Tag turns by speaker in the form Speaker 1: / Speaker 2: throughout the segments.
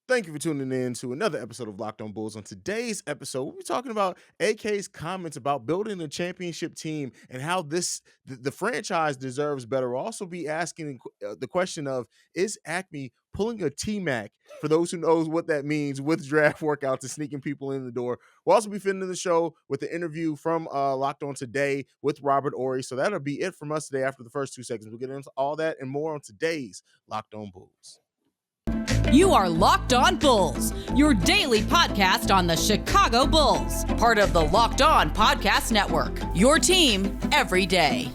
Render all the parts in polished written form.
Speaker 1: Thank you for tuning in to another episode of Locked On Bulls. On today's episode, we'll be talking about AK's comments about building a championship team and how the franchise deserves better. We'll also be asking the question of, is Acme pulling a T-Mac, for those who knows what that means, with draft workouts and sneaking people in the door. We'll also be finishing the show with an interview from Locked On Today with Robert Horry. So that'll be it from us today after the first 2 seconds. We'll get into all that and more on today's Locked On Bulls.
Speaker 2: You are Locked On Bulls, your daily podcast on the Chicago Bulls, part of the Locked On Podcast Network, your team every day.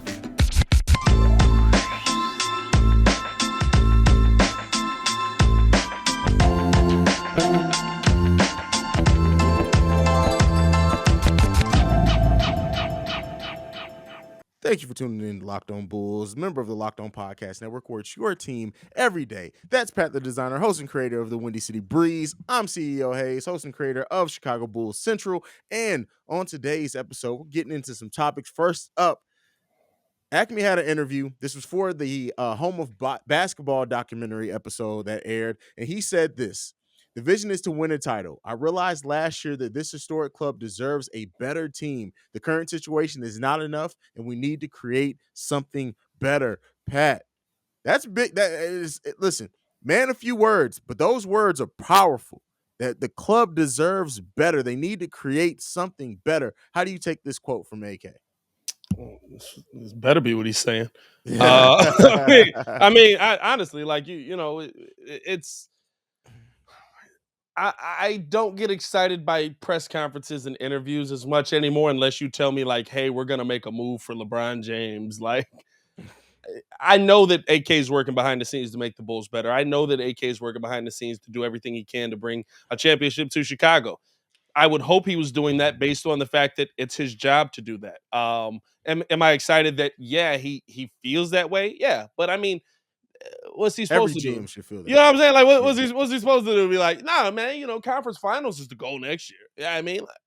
Speaker 1: Thank you for tuning in to Locked On Bulls, member of the Locked On Podcast Network, where it's your team every day. That's Pat, the designer, host and creator of the Windy City Breeze. I'm CEO Haize, host and creator of Chicago Bulls Central. And on today's episode, we're getting into some topics. First up, Acme had an interview. This was for the Home of Basketball documentary episode that aired. And he said this: the vision is to win a title. I realized last year that this historic club deserves a better team. The current situation is not enough, and we need to create something better. Pat, that's big. Listen, man, a few words, but those words are powerful. That the club deserves better. They need to create something better. How do you take this quote from AK?
Speaker 3: This better be what he's saying.
Speaker 1: Yeah.
Speaker 3: I honestly, like it's. I don't get excited by press conferences and interviews as much anymore unless you tell me, like, hey, we're going to make a move for LeBron James. Like, I know that AK is working behind the scenes to make the Bulls better. I know that AK is working behind the scenes to do everything he can to bring a championship to Chicago. I would hope he was doing that based on the fact that it's his job to do that. Am I excited that, yeah, he feels that way? Yeah. But I mean, what's he supposed to do?
Speaker 1: Should feel that.
Speaker 3: You know what I'm saying? Like, what's he supposed to do? Be like, nah, man, conference finals is the goal next year. Yeah, I mean, like,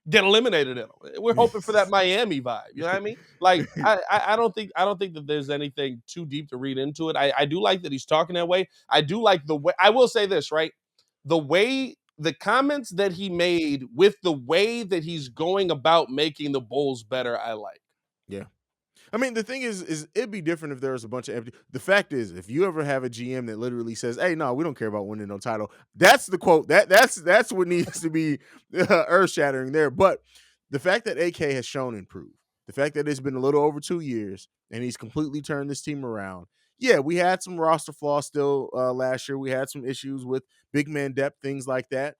Speaker 3: get eliminated in them. We're hoping for that Miami vibe. You know what I mean? Like, I don't think that there's anything too deep to read into it. I do like that he's talking that way. I do like the way. I will say this, right? The comments that he made with the way that he's going about making the Bulls better, I like.
Speaker 1: Yeah. I mean, the thing is it'd be different if there was a bunch of empty. The fact is, if you ever have a GM that literally says, "Hey, no, we don't care about winning no title," that's the quote. That's what needs to be earth shattering there. But the fact that AK has shown improved, the fact that it's been a little over 2 years and he's completely turned this team around. Yeah, we had some roster flaws still last year. We had some issues with big man depth, things like that.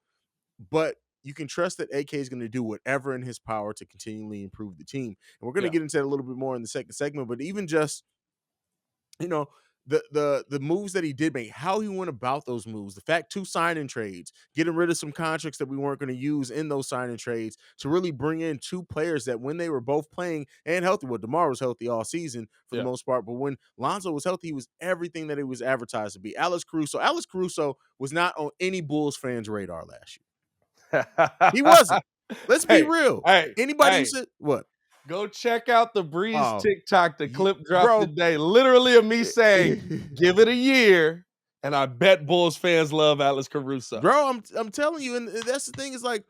Speaker 1: But you can trust that AK is going to do whatever in his power to continually improve the team. And we're going to get into that a little bit more in the second segment, but even just, the moves that he did make, how he went about those moves, the fact 2 signing trades, getting rid of some contracts that we weren't going to use in those signing trades to really bring in 2 players that when they were both playing and healthy, well, DeMar was healthy all season for the most part, but when Lonzo was healthy, he was everything that he was advertised to be. Alex Caruso was not on any Bulls fans' radar last year. He wasn't. Let's be real. Anybody who said what?
Speaker 3: Go check out the Breeze TikTok. The clip dropped today. Literally of me saying, "Give it a year, and I bet Bulls fans love Alex Caruso."
Speaker 1: Bro, I'm telling you, and that's the thing. Is like,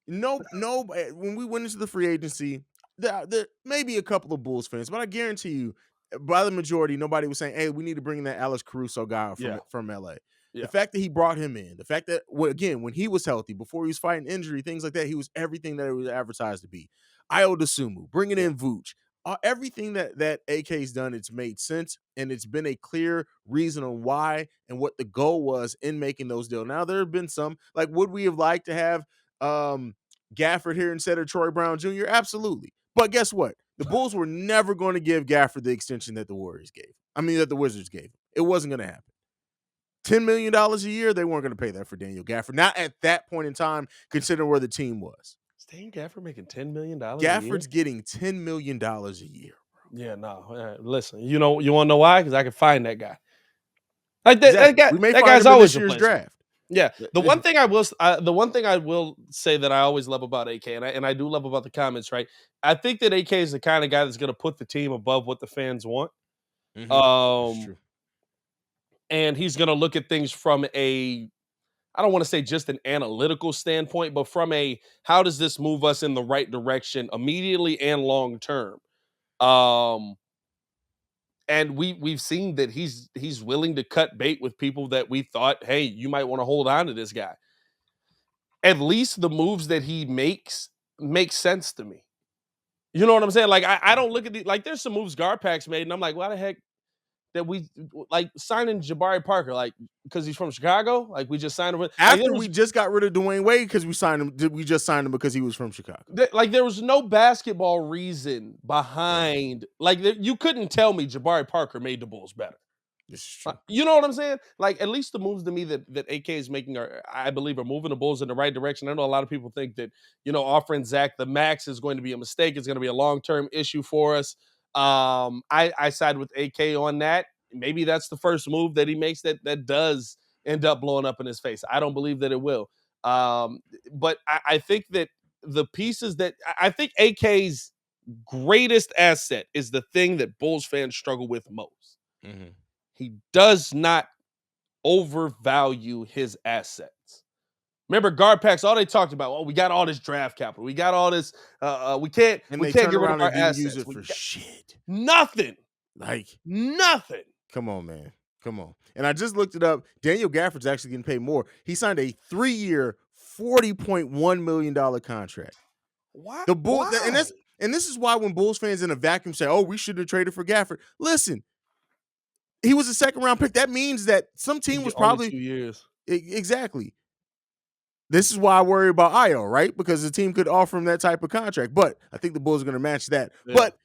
Speaker 1: no. When we went into the free agency, there may be a couple of Bulls fans, but I guarantee you, by the majority, nobody was saying, "Hey, we need to bring in that Alex Caruso guy from LA." Yeah. The fact that he brought him in, the fact that, again, when he was healthy, before he was fighting injury, things like that, he was everything that it was advertised to be. Ayo Dosunmu, bringing in Vooch, everything that AK's done, it's made sense, and it's been a clear reason on why and what the goal was in making those deals. Now, there have been some, like, would we have liked to have Gafford here instead of Troy Brown Jr.? Absolutely. But guess what? The Bulls were never going to give Gafford the extension that the Wizards gave him. It wasn't going to happen. $10 million a year, they weren't going to pay that for Daniel Gafford. Not at that point in time, considering where the team was.
Speaker 3: Is Daniel Gafford making $10 million
Speaker 1: Gafford's getting $10 million a year, bro.
Speaker 3: Yeah, no. Listen, you want to know why? Because I can find that guy. Like that guy.
Speaker 1: We may
Speaker 3: that
Speaker 1: find
Speaker 3: guy's
Speaker 1: him
Speaker 3: always
Speaker 1: in this year's draft.
Speaker 3: Yeah. The one thing I will say that I always love about AK, and I do love about the comments, right? I think that AK is the kind of guy that's going to put the team above what the fans want.
Speaker 1: That's true.
Speaker 3: And he's going to look at things from a I don't want to say just an analytical standpoint, but from a how does this move us in the right direction immediately and long term. Um, and we've seen that he's willing to cut bait with people that we thought, hey, you might want to hold on to this guy. At least the moves that he makes make sense to me. You know what I'm saying? Like I don't look at the like there's some moves Garpax made, and I'm like, why the heck that we like signing Jabari Parker, like because he's from Chicago, like we just signed him. Like
Speaker 1: After we just got rid of Dwayne Wade because we signed him, we just signed him because he was from Chicago.
Speaker 3: Like there was no basketball reason behind. Like you couldn't tell me Jabari Parker made the Bulls better.
Speaker 1: This is true.
Speaker 3: You know what I'm saying? Like at least the moves to me that AK is making are, I believe, are moving the Bulls in the right direction. I know a lot of people think that offering Zach the max is going to be a mistake. It's going to be a long-term issue for us. I side with AK on that. Maybe that's the first move that he makes that does end up blowing up in his face. I don't believe that it will. But I think that the pieces that I think AK's greatest asset is the thing that Bulls fans struggle with most.
Speaker 1: Mm-hmm.
Speaker 3: He does not overvalue his assets. Remember, Garpax, all they talked about, oh, we got all this draft capital. We got all this, we can't get rid of our assets.
Speaker 1: Use it for shit.
Speaker 3: Nothing.
Speaker 1: Like
Speaker 3: nothing.
Speaker 1: Come on, man. Come on. And I just looked it up. Daniel Gafford's actually getting paid more. He signed a 3-year, $40.1 million contract.
Speaker 3: Why?
Speaker 1: The Bulls, and this is why when Bulls fans in a vacuum say, oh, we should have traded for Gafford. Listen, he was a second-round pick. That means that some team was probably
Speaker 3: 2 years.
Speaker 1: Exactly. This is why I worry about Io, right? Because the team could offer him that type of contract. But I think the Bulls are going to match that. Yeah. But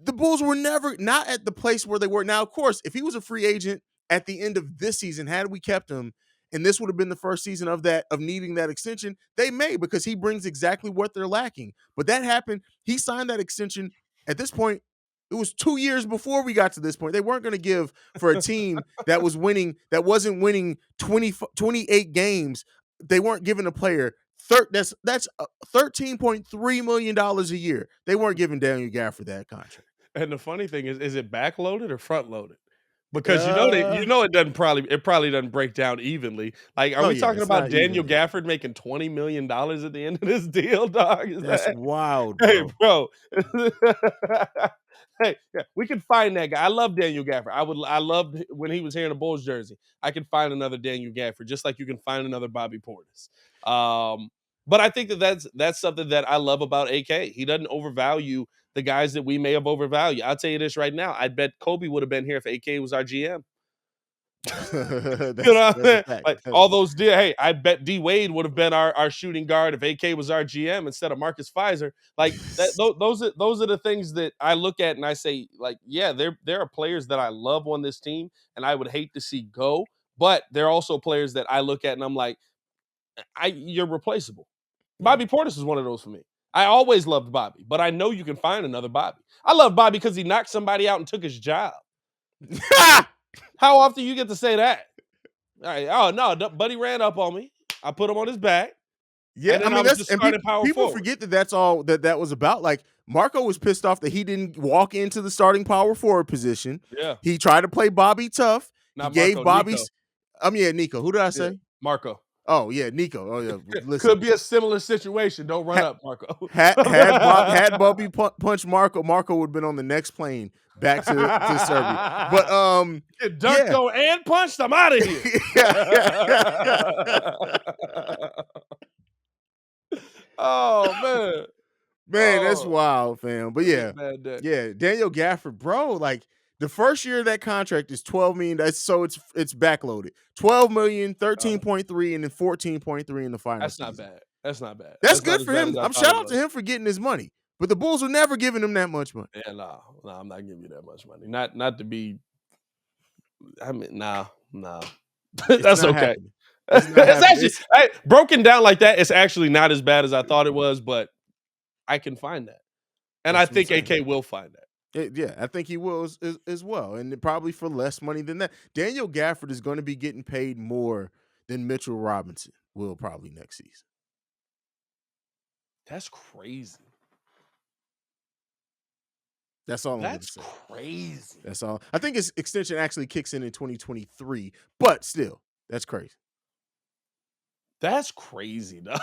Speaker 1: the Bulls were never not at the place where they were. Now, of course, if he was a free agent at the end of this season, had we kept him, and this would have been the first season of needing that extension, they may, because he brings exactly what they're lacking. But that happened. He signed that extension at this point. It was 2 years before we got to this point. They weren't going to give for a team that wasn't winning 28 games. They weren't giving a player that's $13.3 million a year. They weren't giving Daniel Gafford that contract.
Speaker 3: And the funny thing is it backloaded or front loaded? Because it probably doesn't break down evenly. Like, are we talking about Daniel Gafford making $20 million at the end of this deal, dog?
Speaker 1: That's wild, bro.
Speaker 3: Hey, bro. Hey, yeah, we can find that guy. I love Daniel Gafford. I loved when he was here in a Bulls jersey. I can find another Daniel Gafford, just like you can find another Bobby Portis. But I think that's something that I love about AK. He doesn't overvalue the guys that we may have overvalued. I'll tell you this right now. I bet Kobe would have been here if AK was our GM. Like all those hey, I bet D Wade would have been our shooting guard if AK was our GM instead of Marcus Fizer. Like those are the things that I look at and I say, like, yeah, there are players that I love on this team and I would hate to see go, but there are also players that I look at and I'm like, you're replaceable. Bobby Portis is one of those for me. I always loved Bobby, but I know you can find another Bobby. I love Bobby because he knocked somebody out and took his job. How often you get to say that? All right. Oh no, Buddy ran up on me. I put him on his back.
Speaker 1: Yeah, I mean, people forget that's all that was about. Like, Marco was pissed off that he didn't walk into the starting power forward position.
Speaker 3: Yeah,
Speaker 1: he tried to play Bobby tough.
Speaker 3: Not
Speaker 1: he
Speaker 3: Marco,
Speaker 1: gave Bobby's. Nico. Who did I say?
Speaker 3: Yeah, Marco.
Speaker 1: Oh yeah, Nico. Oh yeah.
Speaker 3: Listen. Could be a similar situation. Don't run up, Marco.
Speaker 1: had Bobby punched Marco, Marco would have been on the next plane back to Serbia. But
Speaker 3: Durko and punched. I'm out of here. Oh
Speaker 1: man, that's wild, fam. But yeah, Daniel Gafford, bro, like. The first year of that contract is $12 million. So it's backloaded. $12 million, 13.3, and then 14.3 in the final.
Speaker 3: That's not bad. That's not bad.
Speaker 1: That's good for him. I'm shout out to him for getting his money. But the Bulls were never giving him that much money.
Speaker 3: Yeah, no, I'm not giving you that much money. Not to be. I mean, nah. That's okay. It's actually broken down like that. It's actually not as bad as I thought it was, but I can find that, and I think AK will find that.
Speaker 1: I think he will as well, and probably for less money than that. Daniel Gafford is going to be getting paid more than Mitchell Robinson will probably next season.
Speaker 3: That's crazy.
Speaker 1: That's all I'm going to say.
Speaker 3: That's crazy.
Speaker 1: That's all. I think his extension actually kicks in 2023, but still, that's crazy.
Speaker 3: That's crazy, though.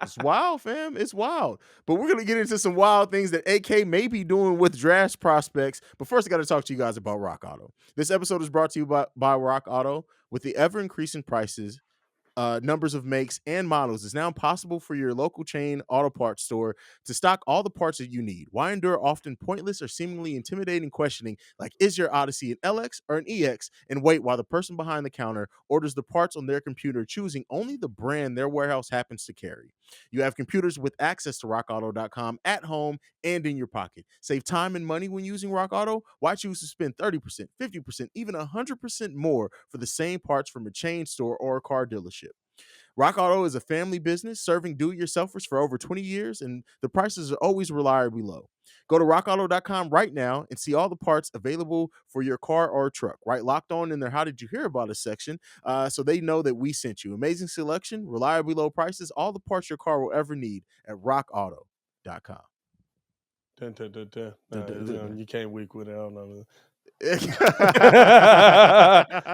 Speaker 1: It's wild, fam. It's wild. But we're going to get into some wild things that AK may be doing with draft prospects. But first, I got to talk to you guys about Rock Auto. This episode is brought to you by Rock Auto. With the ever increasing prices, numbers of makes and models, it's now impossible for your local chain auto parts store to stock all the parts that you need. Why endure often pointless or seemingly intimidating questioning like, is your Odyssey an LX or an EX? And wait while the person behind the counter orders the parts on their computer, choosing only the brand their warehouse happens to carry. You have computers with access to rockauto.com at home and in your pocket. Save time and money when using Rock Auto. Why choose to spend 30%, 50%, even 100% more for the same parts from a chain store or a car dealership? Rock Auto is a family business serving do-it-yourselfers for over 20 years, and the prices are always reliably low. Go to rockauto.com right now and see all the parts available for your car or truck. Right, locked on in their How Did You Hear About Us section, so they know that we sent you. Amazing selection, reliably low prices, all the parts your car will ever need at rockauto.com.
Speaker 3: Dun, dun, dun, dun. You can't weak with it. I don't know.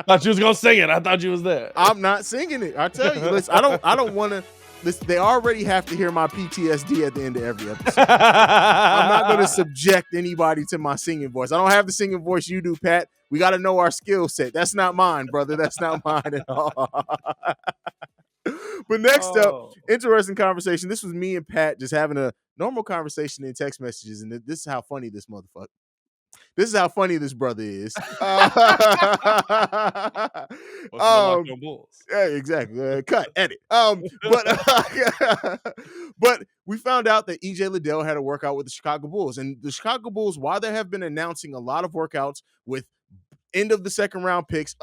Speaker 3: Thought you was gonna sing it. I thought you was there.
Speaker 1: I'm not singing it. I tell you, listen, I don't want to. They already have to hear my PTSD at the end of every episode. I'm not going to subject anybody to my singing voice. I don't have the singing voice you do, Pat. We got to know our skill set. That's not mine, brother. That's not mine at all. But next up, interesting conversation. This was me and Pat just having a normal conversation in text messages, and this is how funny this motherfucker. This is how funny this brother is.
Speaker 3: Bulls?
Speaker 1: Yeah, exactly. Cut, edit. But we found out that EJ Liddell had a workout with the Chicago Bulls, and the Chicago Bulls, while they have been announcing a lot of workouts with end of the second round picks,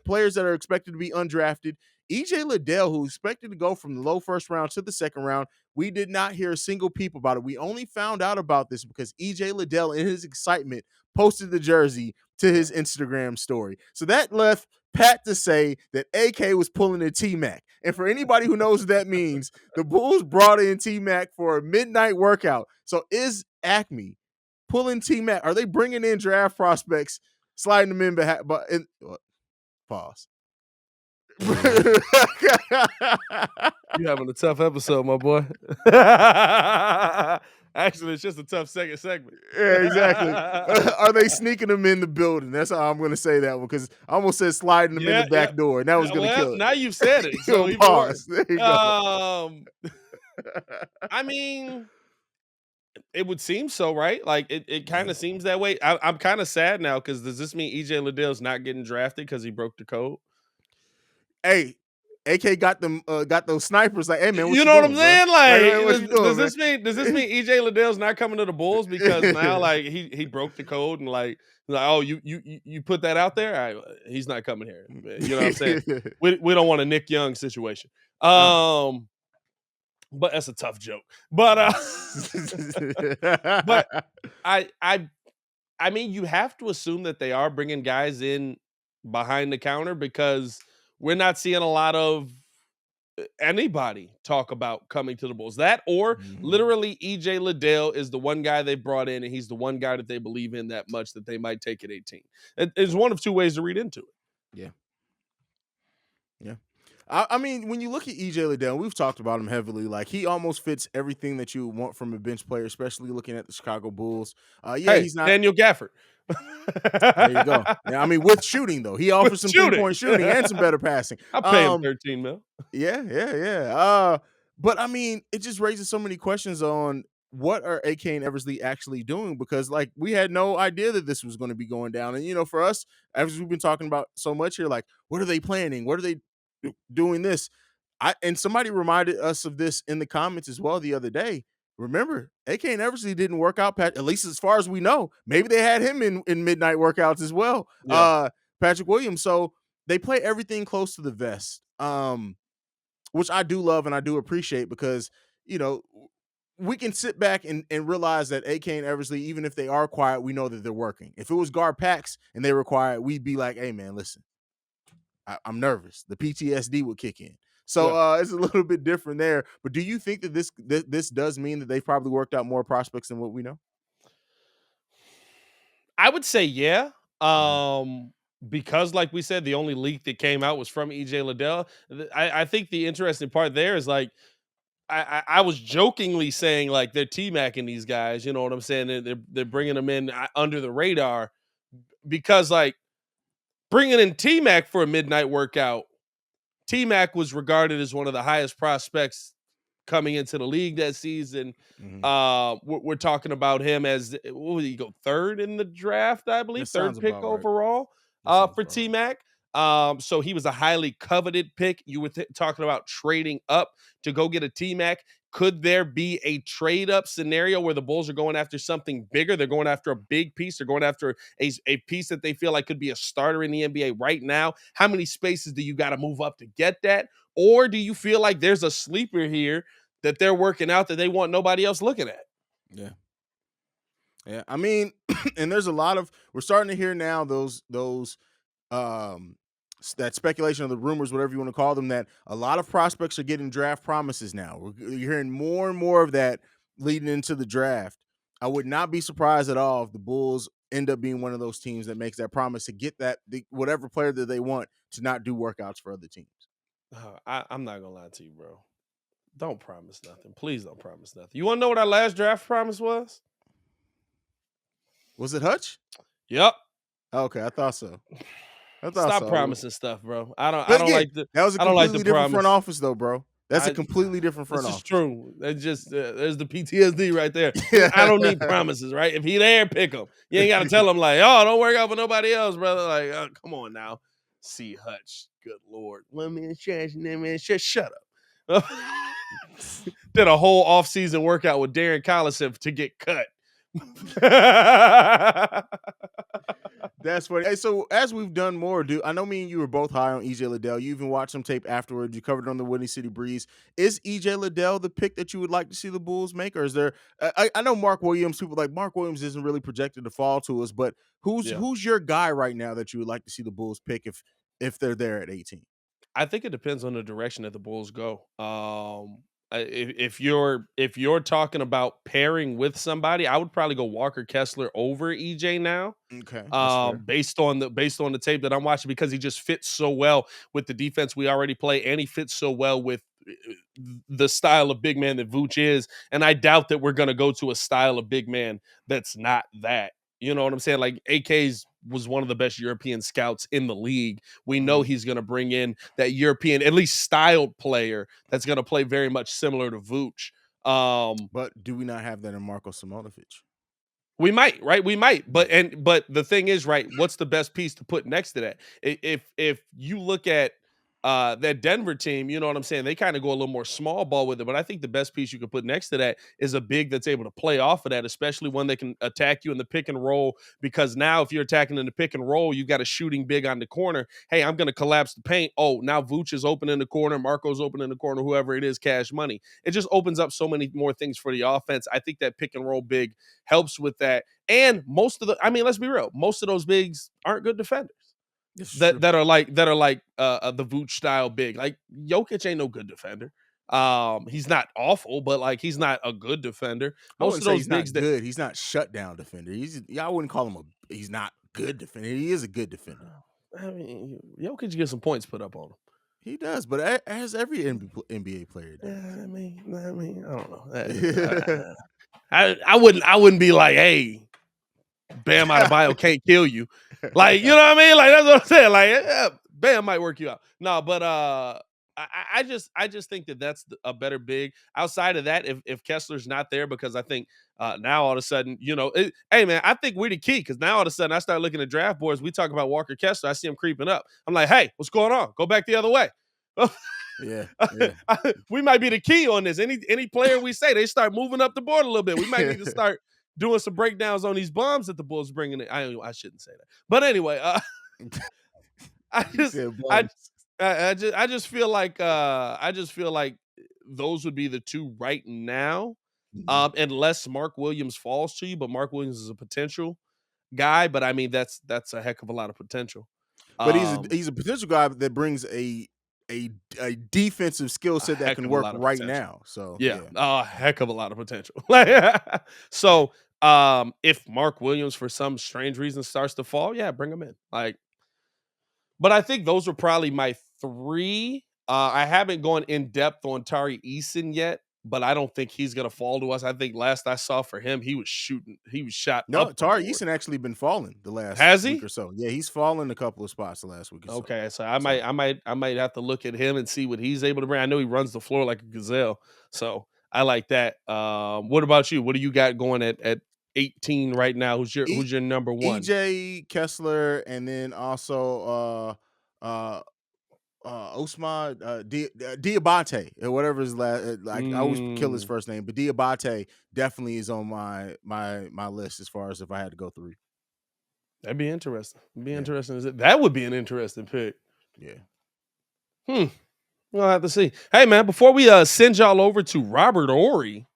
Speaker 1: players that are expected to be undrafted, EJ Liddell, who expected to go from the low first round to the second round, we did not hear a single peep about it. We only found out about this because EJ Liddell, in his excitement, posted the jersey to his Instagram story. So that left Pat to say that AK was pulling a T-Mac. And for anybody who knows what that means, the Bulls brought in T-Mac for a midnight workout. So is Acme pulling T-Mac? Are they bringing in draft prospects, sliding them in pause.
Speaker 3: You having a tough episode, my boy. Actually, it's just a tough second segment.
Speaker 1: Yeah, exactly. Are they sneaking them in the building? That's how I'm going to say that one, because I almost said sliding them in the back door, and that was going to kill it.
Speaker 3: Now you've said it. So even
Speaker 1: pause.
Speaker 3: Worse.
Speaker 1: There you go.
Speaker 3: I mean, it would seem so, right? Like it kind of seems that way. I'm kind of sad now, because does this mean EJ Liddell's not getting drafted because he broke the code?
Speaker 1: Hey, AK got those snipers. Like, hey man,
Speaker 3: you know what I'm saying? Like,
Speaker 1: doing,
Speaker 3: does this mean EJ Liddell's not coming to the Bulls because now like he broke the code and like oh you put that out there? He's not coming here. You know what I'm saying? we don't want a Nick Young situation. But that's a tough joke. But but I mean, you have to assume that they are bringing guys in behind the counter, because we're not seeing a lot of anybody talk about coming to the Bulls. That or literally EJ Liddell is the one guy they brought in, and he's the one guy that they believe in that much that they might take at 18. It's one of two ways to read into it.
Speaker 1: Yeah. I mean, when you look at EJ Liddell, we've talked about him heavily. Like, he almost fits everything that you want from a bench player, especially looking at the Chicago Bulls. He's not
Speaker 3: Daniel Gafford.
Speaker 1: There you go. Yeah, I mean, with shooting though, he offers some 3-point shooting and some better passing.
Speaker 3: I pay him $13 million.
Speaker 1: Yeah. But I mean, it just raises so many questions on what are AK and Eversley actually doing, because like we had no idea that this was going to be going down. And for us, as we've been talking about so much here, like, what are they planning? What are they doing this? And somebody reminded us of this in the comments as well the other day. Remember, AK and Eversley didn't work out, at least as far as we know. Maybe they had him in midnight workouts as well. Yeah. Patrick Williams. So they play everything close to the vest, which I do love and I do appreciate, because, we can sit back and realize that AK and Eversley, even if they are quiet, we know that they're working. If it was Gar Pax and they were quiet, we'd be like, hey, man, listen, I'm nervous. The PTSD would kick in. So it's a little bit different there. But do you think that this does mean that they've probably worked out more prospects than what we know?
Speaker 3: I would say yeah. because, like we said, the only leak that came out was from EJ Liddell. I think the interesting part there is like I was jokingly saying like they're T-Macing these guys. You know what I'm saying? They're bringing them in under the radar because like bringing in T-Mac for a midnight workout. T-Mac was regarded as one of the highest prospects coming into the league that season.
Speaker 1: Mhm.
Speaker 3: We're talking about him as what would he go third in the draft, I believe,
Speaker 1: That sounds
Speaker 3: third pick
Speaker 1: about right.
Speaker 3: overall
Speaker 1: That sounds
Speaker 3: for
Speaker 1: about right.
Speaker 3: T-Mac. So he was a highly coveted pick. You were talking about trading up to go get a T-Mac. Could there be a trade up scenario where the Bulls are going after something bigger? They're going after a big piece. They're going after a piece that they feel like could be a starter in the NBA right now. How many spaces do you got to move up to get that? Or do you feel like there's a sleeper here that they're working out that they want nobody else looking at?
Speaker 1: Yeah. Yeah. I mean, and there's a lot of we're starting to hear now those that speculation of the rumors, whatever you want to call them, that a lot of prospects are getting draft promises now. You're hearing more and more of that leading into the draft. I would not be surprised at all if the Bulls end up being one of those teams that makes that promise to get whatever player that they want to not do workouts for other teams.
Speaker 3: I'm not gonna lie to you, bro. Don't promise nothing. Please don't promise nothing. You want to know what our last draft promise was?
Speaker 1: Was it Hutch?
Speaker 3: Yep.
Speaker 1: Okay, I thought so.
Speaker 3: Stop promising stuff, bro. I
Speaker 1: But
Speaker 3: don't
Speaker 1: again,
Speaker 3: like the.
Speaker 1: that was a
Speaker 3: I don't like the
Speaker 1: completely different front
Speaker 3: promise.
Speaker 1: office, though, bro. That's a completely different front
Speaker 3: This
Speaker 1: office.
Speaker 3: is true. It's just there's the PTSD right there.
Speaker 1: Yeah.
Speaker 3: I don't need promises, right? If he there, pick him. You ain't got to tell him like, oh, don't work out for nobody else, brother. Like, come on now. See Hutch. Good Lord. One man trash and then man shut up. Did a whole offseason workout with Darren Collison to get cut.
Speaker 1: That's funny. Hey, so as we've done more, I know me and you were both high on EJ Liddell. You even watched some tape afterwards. You covered it on the Windy City Breeze. Is EJ Liddell the pick that you would like to see the Bulls make, or is there? I know Mark Williams. People like Mark Williams isn't really projected to fall to us, but who's your guy right now that you would like to see the Bulls pick if they're there at 18?
Speaker 3: I think it depends on the direction that the Bulls go. If you're talking about pairing with somebody, I would probably go Walker Kessler over EJ now.
Speaker 1: Okay, that's fair.
Speaker 3: Based on the tape that I'm watching, because he just fits so well with the defense we already play, and he fits so well with the style of big man that Vooch is. And I doubt that we're gonna go to a style of big man that's not that. You know what I'm saying? Like AK's was one of the best European scouts in the league. We know he's going to bring in that European, at least styled player that's going to play very much similar to Vooch.
Speaker 1: But do we not have that in Marko Simonovic?
Speaker 3: We might, right? We might, but the thing is, right? What's the best piece to put next to that? If you look at that Denver team, you know what I'm saying? They kind of go a little more small ball with it, but I think the best piece you could put next to that is a big that's able to play off of that, especially when they can attack you in the pick and roll. Because now, if you're attacking in the pick and roll, you got a shooting big on the corner. Hey, I'm going to collapse the paint. Oh, now Vooch is open in the corner, Marco's open in the corner, whoever it is, Cash Money. It just opens up so many more things for the offense. I think that pick and roll big helps with that. And let's be real, most of those bigs aren't good defenders. That are like the Vooch style big. Like Jokic ain't no good defender. He's not awful, but like he's not a good defender.
Speaker 1: Most of those bigs good. He's not shutdown defender. I wouldn't call him he's not good defender. He is a good defender.
Speaker 3: I mean, Jokic gets some points put up on him.
Speaker 1: He does, but as every NBA player does.
Speaker 3: I mean, I don't know. I wouldn't be like, hey, Bam Adebayo can't kill you. Like, you know what I mean? Like, that's what I'm saying. Like, Bam might work you out. No, but I just think that's a better big. Outside of that, if Kessler's not there, because I think now all of a sudden, hey, man, I think we're the key, because now all of a sudden I start looking at draft boards. We talk about Walker Kessler. I see him creeping up. I'm like, hey, what's going on? Go back the other way.
Speaker 1: Yeah.
Speaker 3: We might be the key on this. Any player we say, they start moving up the board a little bit. We might need to start doing some breakdowns on these bombs that the Bulls bringing in. I shouldn't say that, but anyway, I just feel like those would be the two right now, unless Mark Williams falls to you. But Mark Williams is a potential guy. But I mean, that's a heck of a lot of potential.
Speaker 1: But he's a potential guy that brings a defensive skill set that can work right now. So
Speaker 3: yeah, a heck of a lot of potential. So if Mark Williams for some strange reason starts to fall, yeah, bring him in. Like, But I think those were probably my 3. I haven't gone in depth on Tari Eason yet, but I don't think he's gonna fall to us. I think last I saw for him, he was shot
Speaker 1: No,
Speaker 3: up the
Speaker 1: Tari
Speaker 3: board.
Speaker 1: Eason actually been falling the last
Speaker 3: Has
Speaker 1: week
Speaker 3: he?
Speaker 1: or so. Yeah, he's fallen a couple of spots the last week or so.
Speaker 3: Okay, so
Speaker 1: So
Speaker 3: I might have to look at him and see what he's able to bring. I know he runs the floor like a gazelle, so I like that. What about you? What do you got going at 18 right now?
Speaker 1: E-
Speaker 3: Who's your number one?
Speaker 1: EJ Kessler, and then also Osman Diabate, or whatever his last. Like I always kill his
Speaker 3: Mm,
Speaker 1: first name, but Diabate definitely is on my list as far as if I had to go 3.
Speaker 3: that'd be interesting.
Speaker 1: Yeah,
Speaker 3: That would be an interesting pick.
Speaker 1: yeah.
Speaker 3: Hmm. We'll have to see. Hey man, before we send y'all over to Robert Horry,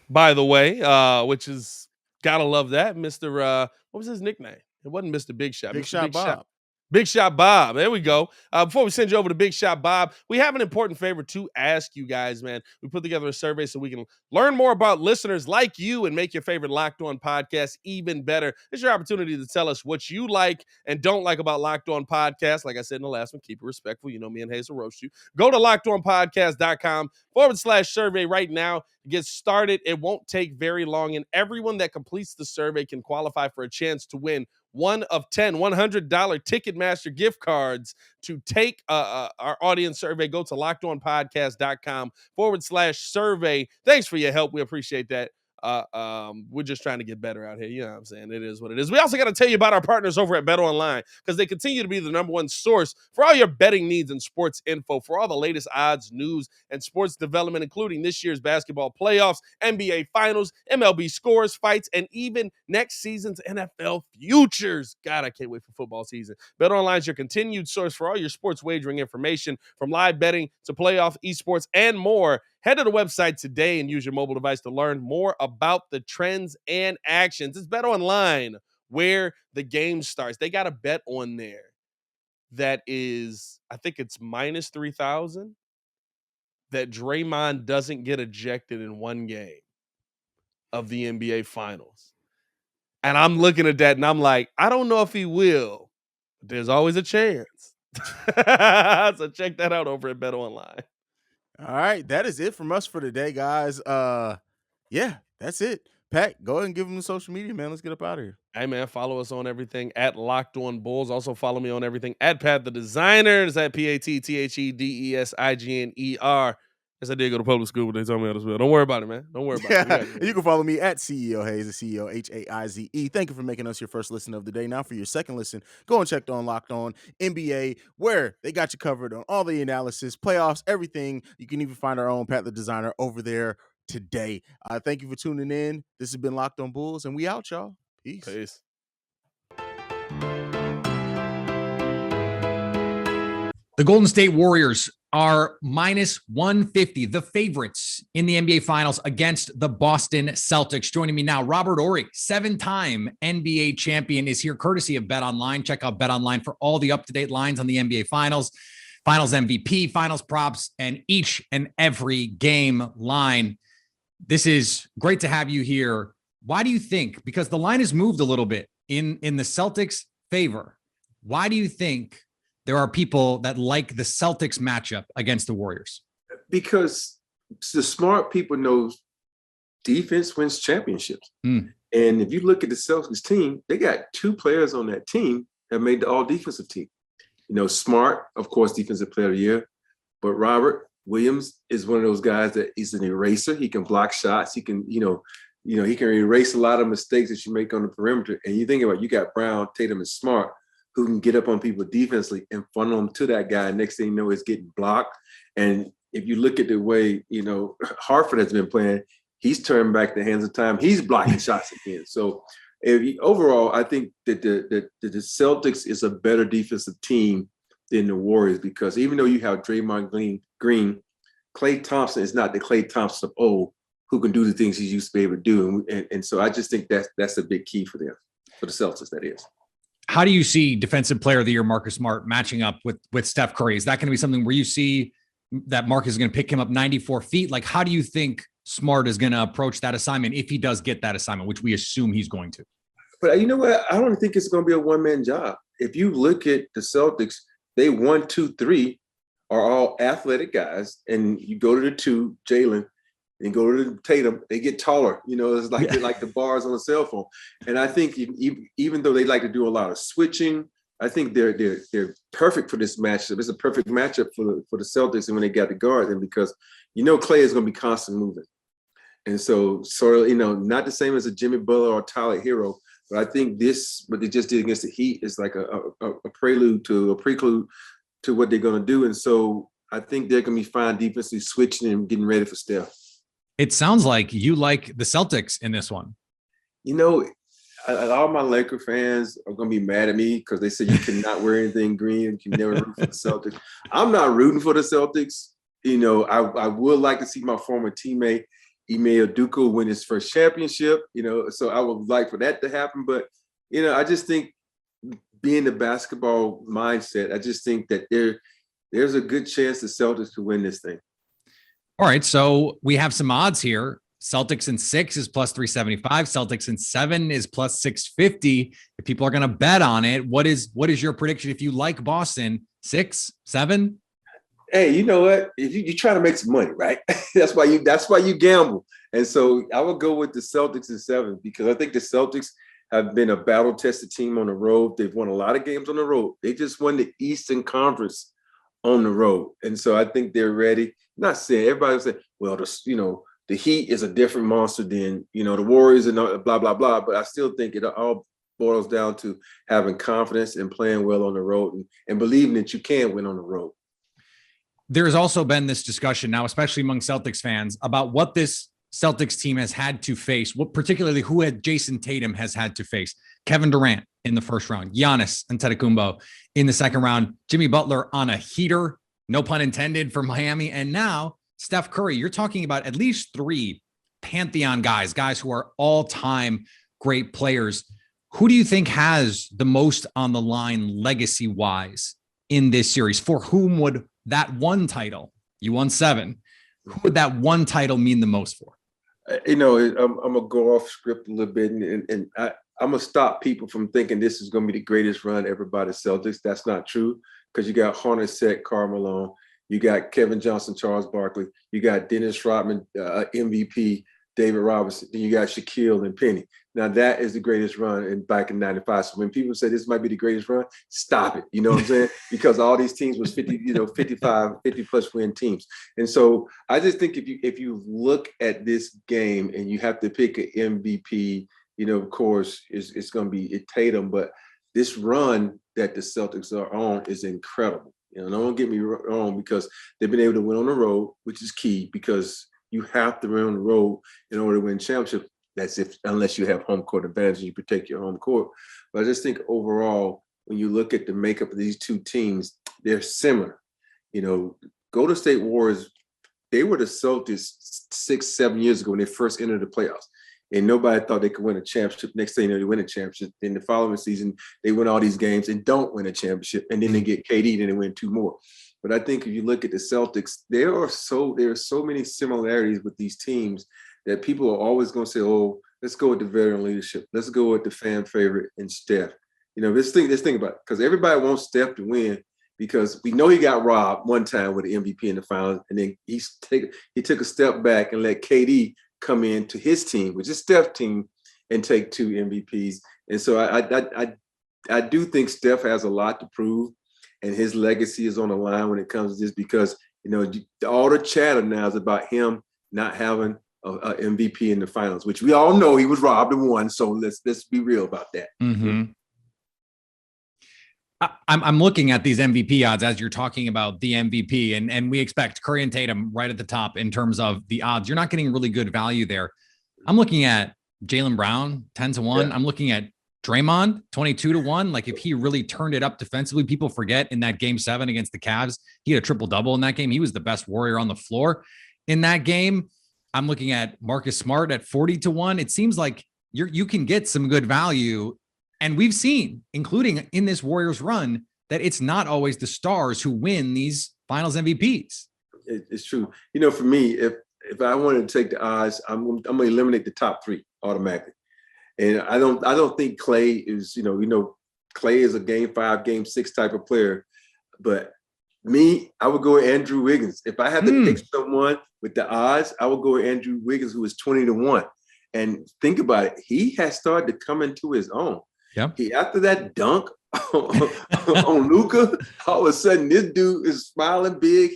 Speaker 3: by the way, which is gotta love that, Mr. What was his nickname? It wasn't Mr. Big Shot,
Speaker 1: Big
Speaker 3: Mr.
Speaker 1: shot,
Speaker 3: Big Shot.
Speaker 1: Bob.
Speaker 3: Big Shot Bob. There we go. Before we send you over to Big Shot Bob, we have an important favor to ask you guys, man. We put together a survey so we can learn more about listeners like you and make your favorite Locked On podcast even better. It's your opportunity to tell us what you like and don't like about Locked On Podcast. Like I said in the last one, keep it respectful. You know me and Haize will roast you. Go to lockedonpodcast.com/survey right now. Get started. It won't take very long, and everyone that completes the survey can qualify for a chance to win one of 10 $100 Ticketmaster gift cards. To take our audience survey, go to lockedonpodcast.com/survey. Thanks for your help. We appreciate that. We're just trying to get better out here. You know what I'm saying? It is what it is. We also got to tell you about our partners over at BetOnline, because they continue to be the number one source for all your betting needs and sports info, for all the latest odds, news, and sports development, including this year's basketball playoffs, NBA finals, MLB scores, fights, and even next season's NFL futures. God, I can't wait for football season. BetOnline is your continued source for all your sports wagering information, from live betting to playoff esports and more. Head to the website today and use your mobile device to learn more about the trends and actions. It's BetOnline, where the game starts. They got a bet on there that is, I think it's minus 3,000, that Draymond doesn't get ejected in one game of the NBA Finals. And I'm looking at that and I'm like, I don't know if he will, but there's always a chance. So check that out over at BetOnline.
Speaker 1: All right, that is it from us for today, guys. Yeah, that's it. Pat, go ahead and give them the social media, man. Let's get up out of here.
Speaker 3: Hey man, follow us on everything at Locked On Bulls. Also follow me on everything at Pat the Designer. It's at PATTHEDESIGNER. Yes, I did go to public school, but they told me how to spell. Don't worry about it, man. Don't worry about it. We got
Speaker 1: And you can follow me at CEO Haize, CEO Haize. Thank you for making us your first listen of the day. Now, for your second listen, go and check on Locked On NBA, where they got you covered on all the analysis, playoffs, everything. You can even find our own Pat the Designer over there today. Thank you for tuning in. This has been Locked On Bulls, and we out, y'all. Peace.
Speaker 3: Peace.
Speaker 4: The Golden State Warriors are minus 150, the favorites in the NBA Finals against the Boston Celtics. Joining me now, Robert Horry, 7-time NBA champion, is here courtesy of BetOnline. Check out BetOnline for all the up-to-date lines on the NBA Finals, Finals MVP, Finals props, and each and every game line. This is great to have you here. Why do you think, because the line has moved a little bit in the Celtics' favor, why do you think there are people that like the Celtics matchup against the Warriors?
Speaker 5: Because the smart people know defense wins championships. And if you look at the Celtics team, they got 2 players on that team that made the all-defensive team. You know, Smart, of course, defensive player of the year, but Robert Williams is one of those guys that is an eraser. He can block shots. He can, he can erase a lot of mistakes that you make on the perimeter. And you think about, you got Brown, Tatum, and Smart, who can get up on people defensively and funnel them to that guy. Next thing you know, it's getting blocked. And if you look at the way, Hartford has been playing, he's turned back the hands of time. He's blocking shots again. So overall, I think that the Celtics is a better defensive team than the Warriors, because even though you have Draymond Green, Klay Thompson is not the Klay Thompson of old, who can do the things he used to be able to do. And so I just think that's a big key for them, for the Celtics, that is.
Speaker 4: How do you see Defensive Player of the Year Marcus Smart matching up with Steph Curry? Is that going to be something where you see that Marcus is going to pick him up 94 feet? Like, how do you think Smart is going to approach that assignment if he does get that assignment, which we assume he's going to?
Speaker 5: But you know what? I don't think it's going to be a one-man job. If you look at the Celtics, they 1, 2, 3 are all athletic guys, and you go to the 2, Jalen, and go to the Tatum, they get taller. It's like the bars on a cell phone. And I think even though they like to do a lot of switching, I think they're perfect for this matchup. It's a perfect matchup for the Celtics, and when they got to guard them, because Clay is going to be constant moving. And so sort of, not the same as a Jimmy Butler or Tyler Hero, but I think what they just did against the Heat is like a prelude to what they're going to do. And so I think they're going to be fine defensively switching and getting ready for Steph.
Speaker 4: It sounds like you like the Celtics in this one.
Speaker 5: All my Laker fans are going to be mad at me because they say you cannot wear anything green. You can never root for the Celtics. I'm not rooting for the Celtics. I would like to see my former teammate, Ime Udoka, win his first championship, so I would like for that to happen. But, I just think being the basketball mindset, I just think that there's a good chance the Celtics could win this thing.
Speaker 4: All right, so we have some odds here. Celtics in 6 is plus 375. Celtics in 7 is plus 650. If people are going to bet on it, what is your prediction? If you like Boston, 6, 7?
Speaker 5: Hey, you know what? If you try to make some money, right? that's why you gamble. And so I would go with the Celtics in 7 because I think the Celtics have been a battle-tested team on the road. They've won a lot of games on the road. They just won the Eastern Conference on the road, and so I think they're ready. Not saying everybody will say, well, the Heat is a different monster than the Warriors and blah blah blah. But I still think it all boils down to having confidence and playing well on the road and believing that you can win on the road.
Speaker 4: There's also been this discussion now, especially among Celtics fans, about what this Celtics team has had to face, particularly who Jason Tatum has had to face. Kevin Durant in the first round, Giannis Antetokounmpo in the second round, Jimmy Butler on a heater, no pun intended, for Miami, and now Steph Curry. You're talking about at least 3 pantheon guys who are all-time great players. Who do you think has the most on the line legacy-wise in this series? For whom would that one title, you won 7, who would that one title mean the most for?
Speaker 5: I'm going to go off script a little bit, and I'm going to stop people from thinking this is going to be the greatest run ever by the Celtics. That's not true, because you got Hornacek, Karl Malone, you got Kevin Johnson, Charles Barkley, you got Dennis Rodman, MVP, David Robinson, then you got Shaquille and Penny. Now that is the greatest run back in '95. So when people say this might be the greatest run, stop it. You know what I'm saying? Because all these teams was 50 plus win teams. And so I just think if you look at this game and you have to pick an MVP, of course it's going to be Tatum. But this run that the Celtics are on is incredible. Don't get me wrong, because they've been able to win on the road, which is key, because you have to win on the road in order to win championships. That's unless you have home court advantage and you protect your home court. But I just think overall, when you look at the makeup of these two teams, they're similar. Golden State Warriors, they were the Celtics 6-7 years ago when they first entered the playoffs. And nobody thought they could win a championship. Next thing you know, they win a championship. Then the following season, they win all these games and don't win a championship. And then they get KD, then they win 2 more. But I think if you look at the Celtics, there are so many similarities with these teams that people are always going to say, oh, let's go with the veteran leadership. Let's go with the fan favorite and Steph. Let's think about it, because everybody wants Steph to win, because we know he got robbed one time with the MVP in the finals, and then he took a step back and let KD come in to his team, which is Steph's team, and take 2 MVPs. And so I do think Steph has a lot to prove, and his legacy is on the line when it comes to this, because all the chatter now is about him not having a MVP in the finals, which we all know he was robbed and won. So let's be real about that.
Speaker 4: Mm-hmm. I'm looking at these MVP odds as you're talking about the MVP, and we expect Curry and Tatum right at the top in terms of the odds. You're not getting really good value there. I'm looking at Jaylen Brown 10-1. Yeah. I'm looking at Draymond 22-1. Like, if he really turned it up defensively, people forget in that game 7 against the Cavs, he had a triple-double in that game. He was the best Warrior on the floor in that game. I'm looking at Marcus Smart at 40-1. It seems like you can get some good value. And we've seen, including in this Warriors run, that it's not always the stars who win these finals MVPs.
Speaker 5: It's true. For me, if I wanted to take the odds, I'm going to eliminate the top 3 automatically. And I don't think Clay is, Clay is a game 5, game 6 type of player. But me, I would go with Andrew Wiggins. If I had to pick someone with the odds, I would go with Andrew Wiggins, who is 20-1. And think about it, he has started to come into his own.
Speaker 4: Yep.
Speaker 5: He after that dunk on Luka, all of a sudden this dude is smiling big.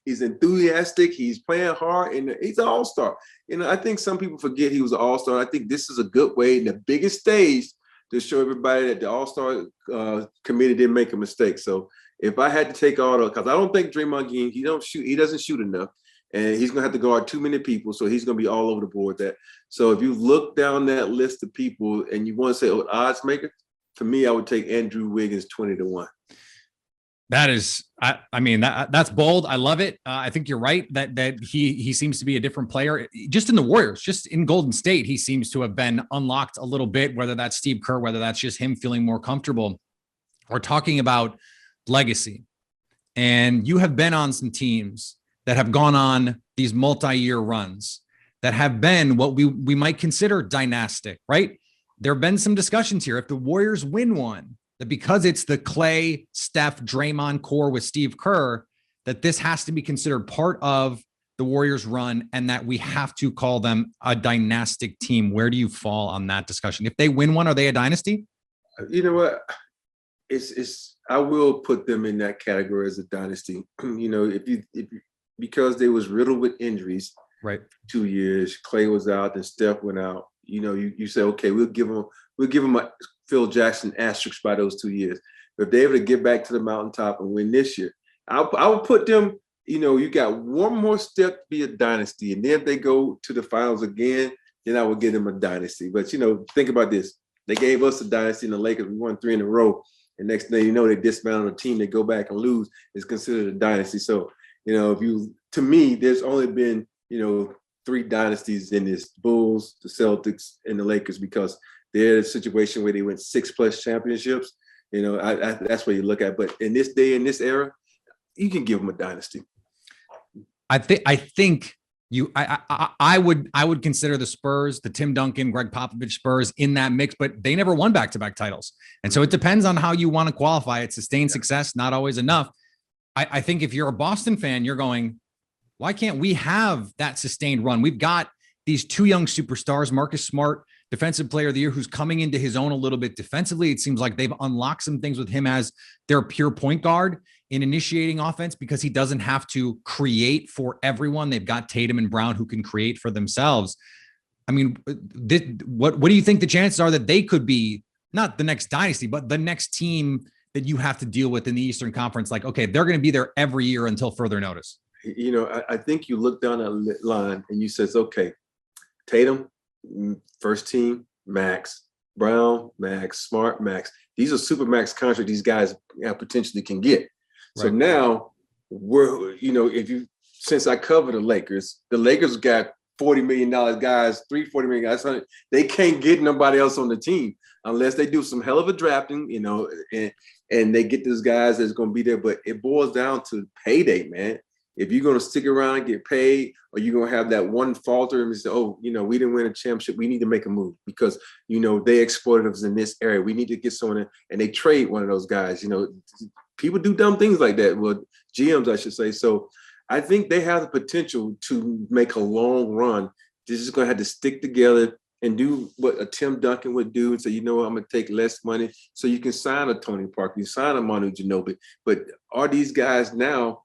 Speaker 5: He's enthusiastic. He's playing hard, and he's an all-star. I think some people forget he was an all-star. I think this is a good way, in the biggest stage, to show everybody that the all-star committee didn't make a mistake. So if I had to take because I don't think Draymond Green, he doesn't shoot enough, and he's gonna have to guard too many people. So he's gonna be all over the board. So if you look down that list of people and you want to say odds maker, for me, I would take Andrew Wiggins 20-1.
Speaker 4: That is, that's bold. I love it. I think you're right that he seems to be a different player. Just in the Warriors, just in Golden State, he seems to have been unlocked a little bit. Whether that's Steve Kerr, whether that's just him feeling more comfortable. We're talking about legacy, and you have been on some teams that have gone on these multi-year runs that have been what we might consider dynastic, right? There have been some discussions here. If the Warriors win one, that because it's the Clay, Steph, Draymond core with Steve Kerr, that this has to be considered part of the Warriors run and that we have to call them a dynastic team. Where do you fall on that discussion? If they win one, are they a dynasty?
Speaker 5: You know what? I will put them in that category as a dynasty. Because they was riddled with injuries,
Speaker 4: right?
Speaker 5: 2 years, Clay was out, then Steph went out. You say, okay, we'll give them a Phil Jackson asterisk by those 2 years. But if they're able to get back to the mountaintop and win this year, I would put them. You got one more step to be a dynasty, and then if they go to the finals again, then I would give them a dynasty. But think about this: they gave us a dynasty in the Lakers. We won 3 in a row, and next thing you know, they dismantle a team. They go back and lose. It's considered a dynasty. So to me, there's only been 3 dynasties in this: Bulls, the Celtics, and the Lakers, because they're in a situation where they went 6+ championships. That's what you look at. But in this day, in this era, you can give them a dynasty.
Speaker 4: I think I would consider the Spurs, the Tim Duncan, Greg Popovich Spurs in that mix, but they never won back-to-back titles. And so it depends on how you want to qualify it. Sustained success, not always enough. I think if you're a Boston fan, you're going, why can't we have that sustained run? We've got these 2 young superstars, Marcus Smart, Defensive Player of the Year, who's coming into his own a little bit defensively. It seems like they've unlocked some things with him as their pure point guard in initiating offense because he doesn't have to create for everyone. They've got Tatum and Brown who can create for themselves. I mean, what do you think the chances are that they could be not the next dynasty, but the next team that you have to deal with in the Eastern Conference? Like, okay, they're going to be there every year until further notice.
Speaker 5: I think you look down that line and you says, okay, Tatum, first team, max. Brown, max. Smart, max. These are super max contracts these guys potentially can get. So now since I cover the Lakers got $40 million guys, $40 million guys. They can't get nobody else on the team unless they do some hell of a drafting, and they get those guys that's going to be there. But it boils down to payday, man. If you're going to stick around and get paid, or you're going to have that one falter and say, we didn't win a championship, we need to make a move because, they exploited us in this area. We need to get someone in, and they trade one of those guys. People do dumb things like that. Well, GMs, I should say. So I think they have the potential to make a long run. They're just going to have to stick together and do what a Tim Duncan would do and say, I'm going to take less money so you can sign a Tony Parker, you sign a Manu Ginobili. But are these guys now,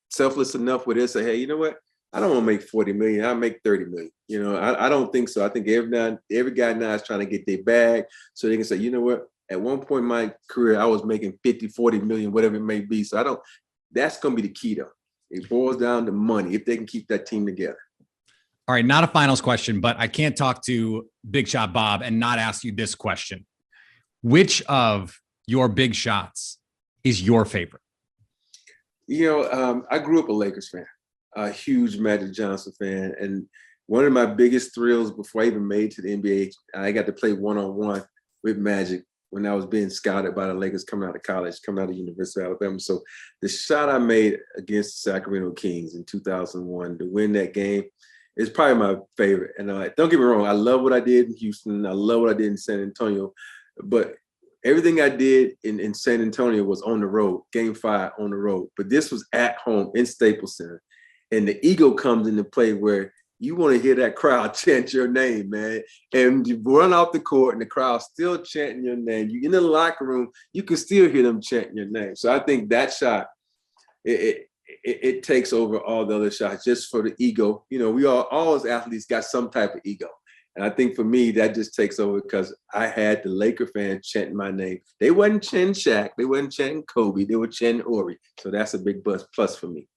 Speaker 5: selfless enough where they say, hey, you know what? I don't want to make $40 million. I'll make $30 million. I don't think so. I think every guy now is trying to get their bag so they can say, you know what? At one point in my career, I was making 50, 40 million, whatever it may be. So that's going to be the key though. It boils down to money if they can keep that team together.
Speaker 4: All right. Not a finals question, but I can't talk to Big Shot Bob and not ask you this question. Which of your big shots is your favorite?
Speaker 5: I grew up a Lakers fan, a huge Magic Johnson fan. And one of my biggest thrills before I even made it to the NBA, I got to play one-on-one with Magic when I was being scouted by the Lakers coming out of college, coming out of University of Alabama. So the shot I made against the Sacramento Kings in 2001 to win that game is probably my favorite. And don't get me wrong, I love what I did in Houston. I love what I did in San Antonio. But everything I did in San Antonio was on the road, Game 5 on the road. But this was at home in Staples Center. And the ego comes into play where you want to hear that crowd chant your name, man. And you run off the court and the crowd's still chanting your name. You in the locker room, you can still hear them chanting your name. So I think that shot, it takes over all the other shots just for the ego. You know, we all as athletes got some type of ego. And I think for me, that just takes over because I had the Laker fans chanting my name. They wasn't chanting Shaq. They wasn't chanting Kobe. They were chanting Horry. So that's a big plus for me.